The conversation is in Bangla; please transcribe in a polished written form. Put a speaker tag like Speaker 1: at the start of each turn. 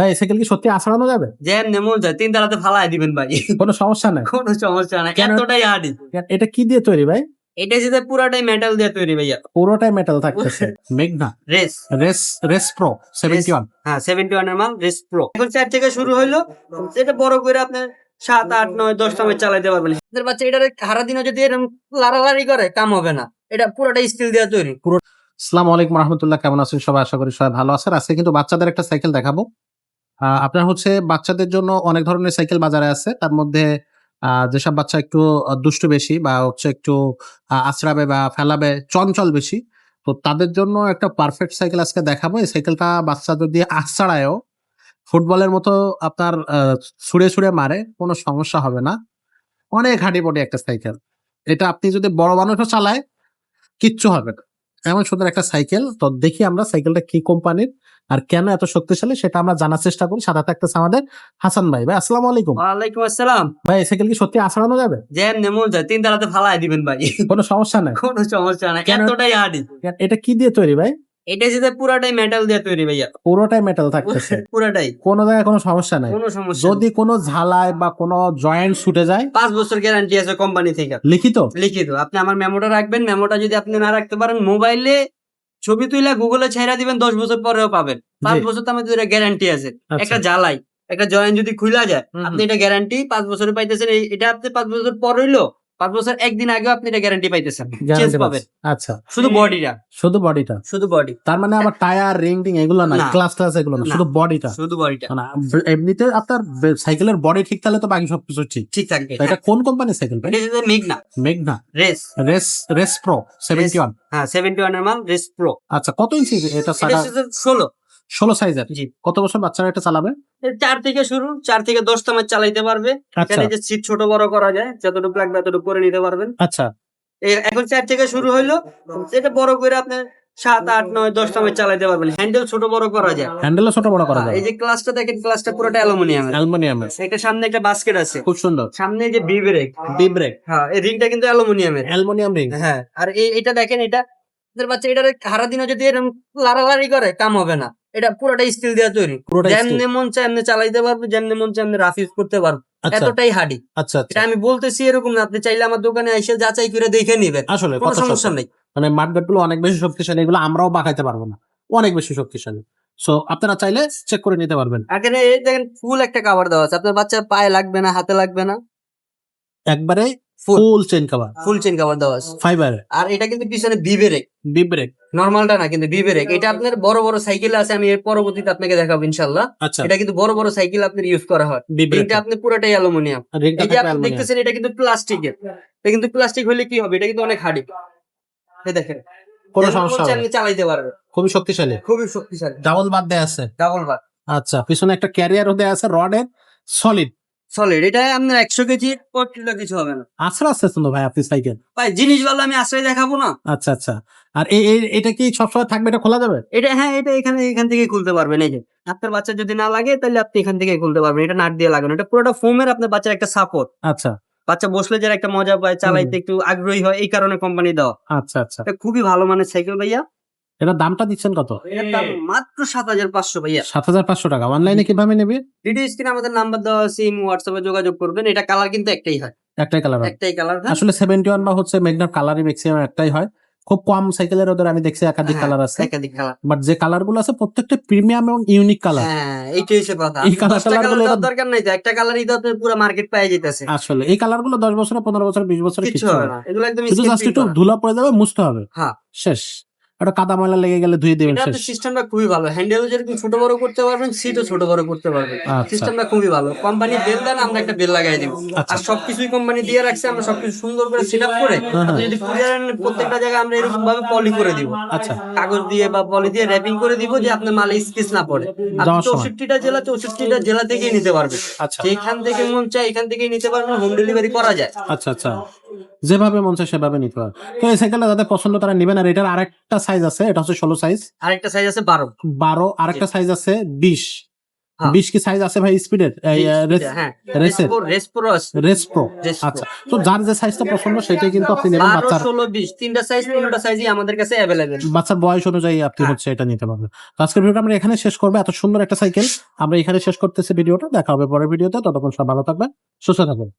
Speaker 1: ভাই সাইকেল কি সত্যি আছড়ানো যাবে?
Speaker 2: যেমনি মন যায় 3 তালাতে ফালায় দিবেন ভাই।
Speaker 1: কোনো সমস্যা নাই?
Speaker 2: কোনো সমস্যা নাই,
Speaker 1: কেন?
Speaker 2: এতটাই হার্ডি।
Speaker 1: এটা কি দিয়ে তৈরি ভাই?
Speaker 2: এটা যেটা পুরাটাই মেটাল দিয়ে তৈরি ভাইয়া।
Speaker 1: পুরোটাই মেটাল থাকতেছে। মেঘনা
Speaker 2: রেস
Speaker 1: রেস প্রো 71।
Speaker 2: হ্যাঁ 71 এর মাল রেস প্রো। এখন 4 থেকে শুরু হইলো, এটা বড় করে আপনি 7 8 9 10 টা ম্যাচ চালাতে পারবেন। আপনার বাচ্চা এটারে সারা দিনও যদি এরকম লাড়ালাড়ি করে কাম হবে না, এটা পুরোটাই স্টিল দিয়ে তৈরি।
Speaker 1: আসসালামু আলাইকুম রাহমাতুল্লাহ, কেমন আছেন সবাই? আশা করি সবাই ভালো আছেন। আজকে কিন্তু বাচ্চাদের একটা সাইকেল দেখাবো। আপনার হচ্ছে বাচ্চাদের জন্য অনেক ধরনের সাইকেল বাজারে আছে। তার মধ্যে যেসব বাচ্চা একটু দুষ্টু বেশি বা হচ্ছে একটু আছড়াবে বা ফেলাবে, চঞ্চল বেশি, তো তাদের জন্য একটা পারফেক্ট সাইকেল আজকে দেখাবো। এই সাইকেলটা বাচ্চা যদি আছড়ায়ও ফুটবলের মতো আপনার ছুঁড়ে ছুঁড়ে মারে, কোনো সমস্যা হবে না। অনেক হাঁটিপটি একটা সাইকেল। এটা আপনি যদি বড় মানুষও চালায় কিচ্ছু হবে না, এমন সুন্দর একটা সাইকেল। তো দেখি আমরা সাইকেলটা কি কোম্পানির আর কেন এত শক্তিশালী সেটা আমরা জানার চেষ্টা করি। সাথে থাকতেছে আমাদের হাসান ভাই। ভাই আসসালামু আলাইকুম।
Speaker 2: ওয়ালাইকুম আসসালাম।
Speaker 1: ভাই এই সাইকেল কি সত্যি আছড়ানো যাবে?
Speaker 2: যেমনি মন যায় 3 তালাতে ফালায় দিবেন ভাই।
Speaker 1: কোনো সমস্যা নাই?
Speaker 2: কোনো সমস্যা নাই,
Speaker 1: কেন?
Speaker 2: এতটাই হার্ডি।
Speaker 1: এটা কি দিয়ে তৈরি ভাই?
Speaker 2: এটা যেটা পুরাটাই মেটাল দিয়ে তৈরি ভাইয়া।
Speaker 1: পুরোটাই মেটাল থাকতেছে।
Speaker 2: পুরাটাই
Speaker 1: কোনো জায়গায় কোনো সমস্যা নাই?
Speaker 2: কোনো সমস্যা
Speaker 1: যদি কোনো ঝালাই বা কোনো জয়েন্ট ছুটে যায়?
Speaker 2: 5 বছর গ্যারান্টি আছে কোম্পানি থেকে
Speaker 1: লিখিত?
Speaker 2: লিখিত। আপনি আমার মেমোটা রাখবেন, মেমোটা যদি আপনি না রাখতে পারেন মোবাইলে ছবি তুইলা গুগলে ছাইরা দিবেন, 10 বছর পরেও পাবেন। 5 বছর তো আমাদের গ্যারান্টি আছে।
Speaker 1: আচ্ছা।
Speaker 2: একটা জ্বালাই একটা জয়েন্ট যদি খুইলা যায়,
Speaker 1: হুম,
Speaker 2: আপনি এটা গ্যারান্টি 5 বছরে পাইতেছেন। এটা আপনি 5 বছর পর হইলো 5 বছর একদিন আগেও আপনি এটা গ্যারান্টি পাইতেছেন, চেঞ্জ
Speaker 1: গ্যারান্টি
Speaker 2: পাবেন।
Speaker 1: আচ্ছা,
Speaker 2: শুধু বডিটা,
Speaker 1: শুধু বডিটা?
Speaker 2: শুধু বডি,
Speaker 1: তার মানে আবার টায়ার রিং টিং এগুলো না,
Speaker 2: না।
Speaker 1: ক্লাস ক্লাস এগুলো না,
Speaker 2: না।
Speaker 1: শুধু বডিটা?
Speaker 2: শুধু বডিটা
Speaker 1: না, এমনিতে আপনার সাইকেলের বডি ঠিক থাকলে তো বাকি সবকিছু ঠিক।
Speaker 2: ঠিক থাকবে।
Speaker 1: তো এটা কোন কোম্পানির সাইকেল ভাই?
Speaker 2: এটা যেটা মেঘনা
Speaker 1: মেঘনা
Speaker 2: রেস
Speaker 1: রেস রেস প্রো 71।
Speaker 2: হ্যাঁ 71 এর মাল রেস প্রো।
Speaker 1: আচ্ছা, কত ইঞ্চি এটা?
Speaker 2: এটা
Speaker 1: সাদা
Speaker 2: 16
Speaker 1: 16 সাইজের।
Speaker 2: জি।
Speaker 1: কত বছর বাচ্চারা এটা চালাবে?
Speaker 2: 4 থেকে শুরু, 4 থেকে 10 টা ম্যাচ চালাইতে পারবে।
Speaker 1: আচ্ছা
Speaker 2: এখানে যে সিট ছোট বড় করা যায়, যতটুকু লাগবে ততটুকু করে নিতে পারবেন।
Speaker 1: আচ্ছা
Speaker 2: এখন 4 থেকে শুরু হইলো, এটা বড় করে আপনি 7 8 9 10 টা ম্যাচ চালাইতে পারবেন। হ্যান্ডেল ছোট বড় করা যায়।
Speaker 1: হ্যান্ডেলও ছোট বড় করা
Speaker 2: হ্যাঁ,
Speaker 1: যাবে?
Speaker 2: এই যে ক্লাসটা দেখেন, ক্লাসটা পুরোটা অ্যালুমিনিয়ামের।
Speaker 1: অ্যালুমিনিয়ামের।
Speaker 2: এটা সামনে একটা বাস্কেট আছে,
Speaker 1: খুব সুন্দর।
Speaker 2: সামনে যে বি ব্রেক,
Speaker 1: বি ব্রেক।
Speaker 2: হ্যাঁ এই রিংটা কিন্তু অ্যালুমিনিয়ামের।
Speaker 1: Aluminium ring.
Speaker 2: হ্যাঁ, আর এটা দেখেন, এটা আপনার বাচ্চা এটারে সারা দিনও যদি এরকম লাড়ালাড়ি করে কাম হবে না, এটা পুরোটাই স্টিল দিয়ে তৈরি।
Speaker 1: পুরোটাই steel।
Speaker 2: যেমনি মন চায় এমনি চালাইতে পারবে, যেমনি মন চায় এমনি রাফ ইউজ করতে পারবে।
Speaker 1: আচ্ছা
Speaker 2: এতটাই হার্ডি।
Speaker 1: আচ্ছা আচ্ছা।
Speaker 2: এটা আমি বলতেছি এরকম না, আপনি চাইলে আমার দোকানে এসে যাচাই করে দেখে নিবেন,
Speaker 1: আসলে
Speaker 2: কোনো
Speaker 1: কথা
Speaker 2: সমস্যা
Speaker 1: সত্য।
Speaker 2: নেই।
Speaker 1: মানে মাঠঘাট গুলো অনেক বেশি শক্তিশালী, এগুলো আমরাও বাঁকাইতে পারবো না, অনেক বেশি শক্তিশালী। সো আপনারা চাইলে চেক করে নিতে পারবেন।
Speaker 2: এখানে এই দেখেন ফুল একটা কাভার দেওয়া আছে, আপনার বাচ্চার পায়ে লাগবে না, হাতে লাগবে না,
Speaker 1: একবারে
Speaker 2: Full।
Speaker 1: ফুল চেন কভার
Speaker 2: ফুল চেন কাভার দেওয়া আছে।
Speaker 1: ফাইবার।
Speaker 2: আর এটা কিন্তু পিছনে বি ব্রেক,
Speaker 1: বি ব্রেক।
Speaker 2: নরমালটা না কিন্তু বি ব্রেক। এটা আপনার বড় বড় সাইকেল আছে, আমি এর পরবর্তীতে আপনাকে দেখাবো ইনশাল্লাহ।
Speaker 1: আচ্ছা,
Speaker 2: এটা কিন্তু বড় বড় সাইকেল আপনার ইউজ করা হয়।
Speaker 1: বি ব্রেক।
Speaker 2: এটা আপনি পুরোটাই অ্যালুমিনিয়াম।
Speaker 1: রিংটা
Speaker 2: এই যে
Speaker 1: থাকবে
Speaker 2: আপনি
Speaker 1: অ্যালুমিনিয়াম।
Speaker 2: দেখতেছেন, এটা কিন্তু প্লাস্টিকের। এটা কিন্তু প্লাস্টিক হলে কি হবে, এটা কিন্তু অনেক হার্ডি। এই দেখেন,
Speaker 1: কোনো
Speaker 2: যেমন
Speaker 1: সমস্যা
Speaker 2: মন চায়
Speaker 1: হবে না,
Speaker 2: এমনি চালাইতে পারবে,
Speaker 1: খুবই শক্তিশালী।
Speaker 2: খুবই শক্তিশালী।
Speaker 1: ডাবল বাদ দেয়া আছে।
Speaker 2: ডাবল বার
Speaker 1: আচ্ছা, পিছনে একটা ক্যারিয়ারও দেয়া আছে রডের, সলিড।
Speaker 2: সলিড। এটা আপনার 100 কেজি পর কিলো কিছু হবে না
Speaker 1: আছড়া আছে তো ভাই আপনি সাইকেল?
Speaker 2: ভাই জিনিস ভালো, আমি আশ্রয় দেখাবো না।
Speaker 1: আচ্ছা আচ্ছা। আর এটা কি সবসময় থাকবে? এটা খোলা যাবে?
Speaker 2: এটা হ্যাঁ, এটা এখান থেকে খুলতে পারবেন। এই যে আপনার বাচ্চা যদি না লাগে তাহলে আপনি এখান থেকে খুলতে পারবেন। এটা নাট দিয়ে লাগানো, এটা পুরোটা ফোমের। আপনার বাচ্চার একটা সাপোর্ট,
Speaker 1: আচ্ছা
Speaker 2: বাচ্চা বসলে যারা একটা মজা পায়, চালাইতে একটু আগ্রহী হয়, এই কারণে কোম্পানি দেওয়া।
Speaker 1: আচ্ছা আচ্ছা।
Speaker 2: এটা খুবই ভালো মানের সাইকেল ভাইয়া।
Speaker 1: এটার দামটা দিচ্ছেন কত?
Speaker 2: এটার দাম মাত্র 7500 ভাইয়া।
Speaker 1: 7500 টাকা। অনলাইনে কিভাবে নেবে?
Speaker 2: ভিডিও স্ক্রিনে আমাদের নাম্বার দেওয়া আছে, হোয়াটসঅ্যাপে যোগাযোগ করবেন। এটা কালার কিন্তু একটাই হয়,
Speaker 1: একটাই কালার হয়?
Speaker 2: একটাই কালার হয়।
Speaker 1: আসলে 71 বা হচ্ছে মেঘনার কালারই ম্যাক্সিমাম একটাই হয়। খুব কম সাইকেলের ওদের আমি দেখছি একাধিক
Speaker 2: হ্যাঁ,
Speaker 1: কালার আছে,
Speaker 2: একাধিক কালার।
Speaker 1: বাট যে কালার গুলো আছে প্রত্যেকটা প্রিমিয়াম এবং ইউনিক কালার।
Speaker 2: হ্যাঁ, এইটাই হচ্ছে কথা।
Speaker 1: এই কালার
Speaker 2: 10টা কালার
Speaker 1: গুলো
Speaker 2: দেওয়ার দরকার নাই তো, একটা কালারই তো আপনার পুরো মার্কেট পেয়ে যেতেছে।
Speaker 1: আসলে এই কালার গুলো 10 বছর 15 বছর 20 বছর
Speaker 2: কিছু
Speaker 1: কিছু
Speaker 2: হবে
Speaker 1: হবে
Speaker 2: না,
Speaker 1: না,
Speaker 2: এগুলো একদম
Speaker 1: শুধু
Speaker 2: স্কিন
Speaker 1: জাস্ট
Speaker 2: প্রিন্ট
Speaker 1: একটু
Speaker 2: করা।
Speaker 1: ধুলা পড়ে যাবে, মুছতে হবে,
Speaker 2: হ্যাঁ,
Speaker 1: শেষ। একটা কাদা ময়লা লেগে গেলে ধুয়ে দিবেন,
Speaker 2: এটা
Speaker 1: শেষ।
Speaker 2: আপনার সিস্টেমটা খুবই ভালো। হ্যান্ডেলও যেরকম ছোট বড় করতে পারবেন, সিটও ছোট বড় করতে পারবেন।
Speaker 1: আচ্ছা
Speaker 2: সিস্টেমটা খুবই ভালো। কোম্পানি বেল দেন, আমরা একটা বেল লাগাই দিব।
Speaker 1: আচ্ছা।
Speaker 2: আর সবকিছুই কোম্পানি দিয়ে রাখছে, আমরা সবকিছু সুন্দর করে সেটআপ করে, আপনি যদি কুরিয়ার আনেন প্রত্যেকটা জায়গায় আমরা এরকম ভাবে পলি করে দিব।
Speaker 1: আচ্ছা,
Speaker 2: কাগজ দিয়ে বা পলি দিয়ে র‍্যাপিং করে দিব, যে আপনার মালে স্কেচ না পড়ে। আপনি
Speaker 1: যাওয়ার সময়।
Speaker 2: 64টা জেলা, 64টা জেলা থেকেই নিতে পারবেন।
Speaker 1: আচ্ছা
Speaker 2: যেখান থেকে মন চায় এখান থেকেই নিতে পারবেন, হোম ডেলিভারি করা যায়।
Speaker 1: আচ্ছা আচ্ছা, যেভাবে মন চায় সেভাবে নিতে পারে। তো এই সাইকেলটা যাদের পছন্দ তারা নেবেন। আর এটার আরেকটা সাইজ আছে, এটা হচ্ছে 16 সাইজ।
Speaker 2: আরেকটা সাইজ আছে 12।
Speaker 1: 12। আরেকটা সাইজ আছে 20।
Speaker 2: হ্যাঁ।
Speaker 1: 20 কি সাইজ আছে ভাই স্পিডের?
Speaker 2: হ্যাঁ
Speaker 1: রেসের
Speaker 2: রেসপ্রো আছে।
Speaker 1: রেসপ্রো।
Speaker 2: Respro।
Speaker 1: আচ্ছা, তো যার যে সাইজটা পছন্দ সেটাই কিন্তু আপনি নেবেন।
Speaker 2: 12,
Speaker 1: বাচ্চার
Speaker 2: 16, 20 তিনটা সাইজ, তিনটা সাইজই আমাদের কাছে অ্যাভেলেবেল।
Speaker 1: বাচ্চার বয়স অনুযায়ী আপনি
Speaker 2: হ্যাঁ।
Speaker 1: হচ্ছে এটা নিতে পারবেন। তো আজকের ভিডিওটা আমরা এখানে শেষ করবো। এত সুন্দর একটা সাইকেল আমরা এখানে শেষ করতেছি ভিডিওটা। দেখা হবে পরের ভিডিওতে। ততক্ষণ সব ভালো থাকবেন, সুস্থ থাকবেন।